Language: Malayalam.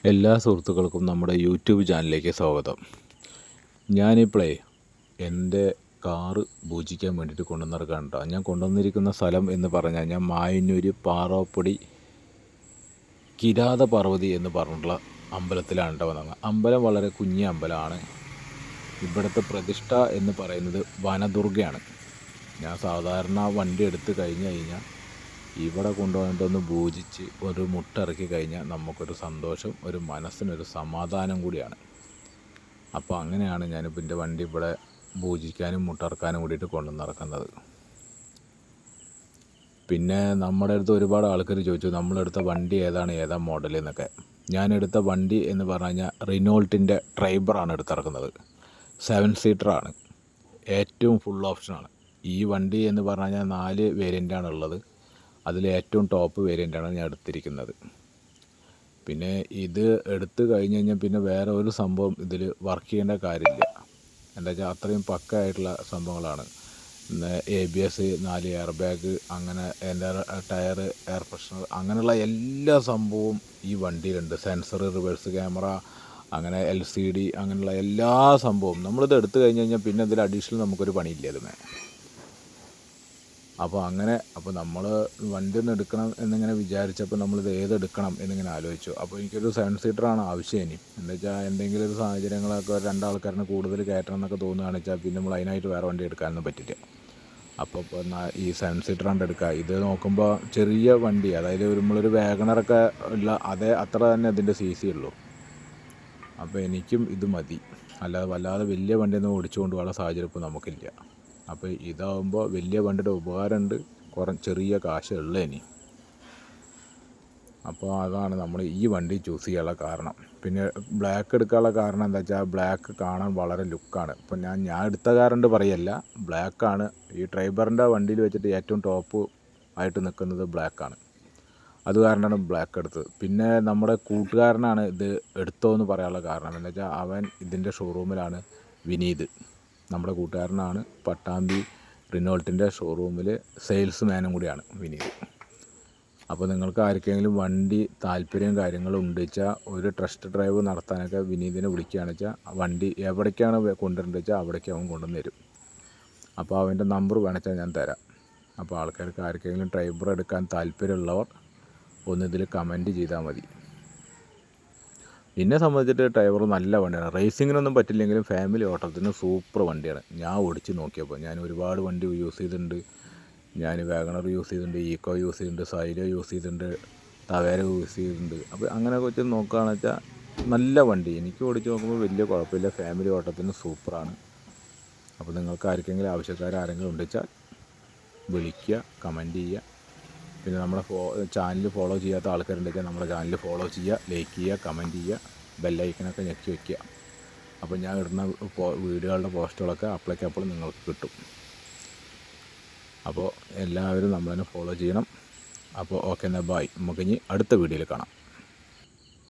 എല്ലാ സുഹൃത്തുക്കൾക്കും നമ്മുടെ യൂട്യൂബ് ചാനലിലേക്ക് സ്വാഗതം. ഞാനിപ്പോഴേ എൻ്റെ കാറ് പൂജിക്കാൻ വേണ്ടിയിട്ട് കൊണ്ടുവന്നിറക്കാൻ കേട്ടോ. ഞാൻ കൊണ്ടുവന്നിരിക്കുന്ന സ്ഥലം എന്ന് പറഞ്ഞാൽ ഞാൻ മായന്നൂർ പാറോപ്പൊടി കിരാത പാർവതി എന്ന് പറഞ്ഞിട്ടുള്ള അമ്പലത്തിലാണ് കേട്ടോ വന്നത്. അമ്പലം വളരെ കുഞ്ഞി അമ്പലമാണ്. ഇവിടുത്തെ പ്രതിഷ്ഠ എന്ന് പറയുന്നത് വനദുർഗയാണ്. ഞാൻ സാധാരണ വണ്ടി എടുത്ത് കഴിഞ്ഞാൽ ഇവിടെ കൊണ്ടുപോയിട്ടൊന്ന് പൂജിച്ച് ഒരു മുട്ടിറക്കി കഴിഞ്ഞാൽ നമുക്കൊരു സന്തോഷം, ഒരു മനസ്സിനൊരു സമാധാനം കൂടിയാണ്. അപ്പോൾ അങ്ങനെയാണ് ഞാനിപ്പോൾ എൻ്റെ വണ്ടി ഇവിടെ പൂജിക്കാനും മുട്ടിറക്കാനും കൂടിയിട്ട് കൊണ്ടുവന്നിറക്കുന്നത്. പിന്നെ നമ്മുടെ അടുത്ത് ഒരുപാട് ആൾക്കാർ ചോദിച്ചു നമ്മളെടുത്ത വണ്ടി ഏതാ മോഡൽ എന്നൊക്കെ. ഞാനെടുത്ത വണ്ടി എന്ന് പറഞ്ഞു കഴിഞ്ഞാൽ റിനോൾട്ടിൻ്റെ ട്രൈബറാണ് എടുത്തിറക്കുന്നത്. 7 സീറ്ററാണ്, ഏറ്റവും ഫുൾ ഓപ്ഷനാണ്. ഈ വണ്ടി എന്ന് പറഞ്ഞു കഴിഞ്ഞാൽ 4 വേരിയൻ്റാണ് ഉള്ളത്. അതിൽ ഏറ്റവും ടോപ്പ് വേരിയൻ്റാണ് ഞാൻ എടുത്തിരിക്കുന്നത്. പിന്നെ ഇത് എടുത്തു കഴിഞ്ഞ് കഴിഞ്ഞാൽ പിന്നെ വേറെ ഒരു സംഭവം ഇതിൽ വർക്ക് ചെയ്യേണ്ട കാര്യമില്ല. എന്താ വെച്ചാൽ അത്രയും പക്കയായിട്ടുള്ള സംഭവങ്ങളാണ്. ABS, 4 എയർ ബാഗ്, അങ്ങനെ എൻ്റെ ടയർ, എയർ ഫ്രഷ്നർ, അങ്ങനെയുള്ള എല്ലാ സംഭവവും ഈ വണ്ടിയിലുണ്ട്. സെൻസർ, റിവേഴ്സ് ക്യാമറ, അങ്ങനെ LCD, അങ്ങനെയുള്ള എല്ലാ സംഭവവും നമ്മളിത് എടുത്തു കഴിഞ്ഞ് പിന്നെ ഇതിൽ അഡീഷണൽ നമുക്കൊരു പണിയില്ല ഇതിന്. അപ്പോൾ നമ്മൾ വണ്ടി ഒന്ന് എടുക്കണം എന്നിങ്ങനെ വിചാരിച്ചപ്പോൾ നമ്മളിത് ഏതെടുക്കണം എന്നിങ്ങനെ ആലോചിച്ചു. അപ്പോൾ എനിക്കൊരു 7 സീറ്ററാണ് ആവശ്യം. ഇനി എന്താ വെച്ചാൽ എന്തെങ്കിലും ഒരു സാഹചര്യങ്ങളൊക്കെ 2 ആൾക്കാരിന് കൂടുതൽ കയറ്റണം എന്നൊക്കെ തോന്നുകയാണെന്ന് വെച്ചാൽ പിന്നെ നമ്മൾ അതിനായിട്ട് വേറെ വണ്ടി എടുക്കാനൊന്നും പറ്റില്ല. അപ്പോൾ ഈ 7 സീറ്ററാണ്ട് എടുക്കുക. ഇത് നോക്കുമ്പോൾ ചെറിയ വണ്ടി, അതായത് നമ്മളൊരു വാഗണറൊക്കെ ഉള്ള അത്ര തന്നെ ഇതിൻ്റെ CC ഉള്ളൂ. അപ്പോൾ എനിക്കും ഇത് മതി. വല്ലാതെ വലിയ വണ്ടിയൊന്നും ഓടിച്ചുകൊണ്ട് പോകാനുള്ള സാഹചര്യം ഇപ്പോൾ നമുക്കില്ല. അപ്പോൾ ഇതാകുമ്പോൾ വലിയ വണ്ടിയുടെ ഉപകാരമുണ്ട്, ചെറിയ കാശുള്ള ഇനി. അപ്പോൾ അതാണ് നമ്മൾ ഈ വണ്ടി ചൂസ് ചെയ്യാനുള്ള കാരണം. പിന്നെ ബ്ലാക്ക് എടുക്കാനുള്ള കാരണം എന്താ വെച്ചാൽ ബ്ലാക്ക് കാണാൻ വളരെ ലുക്കാണ്. ഇപ്പോൾ ഞാൻ എടുത്ത കാരണം പറയല്ല, ബ്ലാക്കാണ് ഈ ട്രൈബറിൻ്റെ വണ്ടിയിൽ വെച്ചിട്ട് ഏറ്റവും ടോപ്പ് ആയിട്ട് നിൽക്കുന്നത് ബ്ലാക്കാണ്. അത് കാരണമാണ് ബ്ലാക്ക് എടുത്തത്. പിന്നെ നമ്മുടെ കൂട്ടുകാരനാണ് ഇത് എടുത്തോ എന്ന് പറയാനുള്ള കാരണം എന്താ വെച്ചാൽ അവൻ ഇതിൻ്റെ ഷോറൂമിലാണ്, വിനീത്, നമ്മുടെ കൂട്ടുകാരനാണ്. പട്ടാമ്പി റിനോൾട്ടിൻ്റെ ഷോറൂമിൽ സെയിൽസ്മാനും കൂടിയാണ് വിനീത്. അപ്പോൾ നിങ്ങൾക്ക് ആർക്കെങ്കിലും വണ്ടി താല്പര്യം കാര്യങ്ങളും ഉണ്ട് വെച്ചാൽ ഒരു ടെസ്റ്റ് ഡ്രൈവ് നടത്താനൊക്കെ വിനീതിനെ വിളിക്കുകയാണെന്ന് വെച്ചാൽ വണ്ടി എവിടേക്കാണ് കൊണ്ടുവരേണ്ടത് വെച്ചാൽ അവിടേക്ക് അവൻ കൊണ്ടുവന്ന് തരും. അപ്പോൾ അവൻ്റെ നമ്പർ വേണമെച്ചാൽ ഞാൻ തരാം. അപ്പോൾ ആൾക്കാർക്ക് ആർക്കെങ്കിലും ഡ്രൈവർ എടുക്കാൻ താല്പര്യമുള്ളവർ ഒന്ന് ഇതിൽ കമൻറ്റ് ചെയ്താൽ മതി. എന്നെ സംബന്ധിച്ചിട്ട് ഡ്രൈവർ നല്ല വണ്ടിയാണ്. റേസിങ്ങിനൊന്നും പറ്റില്ലെങ്കിലും ഫാമിലി ഓട്ടത്തിന് സൂപ്പർ വണ്ടിയാണ്. ഞാൻ ഓടിച്ച് നോക്കിയപ്പോൾ ഞാൻ ഒരുപാട് വണ്ടി യൂസ് ചെയ്തിട്ടുണ്ട്. ഞാൻ വാഗണർ യൂസ് ചെയ്തിട്ടുണ്ട്, ഈക്കോ യൂസ് ചെയ്തിട്ടുണ്ട്, സൈലോ യൂസ് ചെയ്തിട്ടുണ്ട്, ടവേര യൂസ് ചെയ്തിട്ടുണ്ട്. അപ്പോൾ അങ്ങനെയൊക്കെ വെച്ച് നോക്കുകയാണെന്ന് വെച്ചാൽ നല്ല വണ്ടി. എനിക്ക് ഓടിച്ച് നോക്കുമ്പോൾ വലിയ കുഴപ്പമില്ല, ഫാമിലി ഓട്ടത്തിന് സൂപ്പറാണ്. അപ്പോൾ നിങ്ങൾക്ക് ആർക്കെങ്കിലും ആവശ്യക്കാരെങ്കിലും ഉണ്ടെച്ചാൽ വിളിക്കുക, കമൻറ്റ് ചെയ്യുക. പിന്നെ നമ്മുടെ ചാനൽ ഫോളോ ചെയ്യാത്ത ആൾക്കാരുണ്ടെങ്കിൽ നമ്മുടെ ചാനൽ ഫോളോ ചെയ്യുക, ലൈക്ക് ചെയ്യുക, കമൻറ്റ് ചെയ്യുക, ബെല്ലൈക്കനൊക്കെ ഞെക്കി വയ്ക്കുക. അപ്പോൾ ഞാൻ ഇടുന്ന വീഡിയോകളുടെ പോസ്റ്റുകളൊക്കെ അപ്പോൾ നിങ്ങൾക്ക് കിട്ടും. അപ്പോൾ എല്ലാവരും നമ്മളതിനെ ഫോളോ ചെയ്യണം. അപ്പോൾ ഓക്കെ, എന്നാൽ ബൈ. നമുക്കിനി അടുത്ത വീഡിയോയിൽ കാണാം.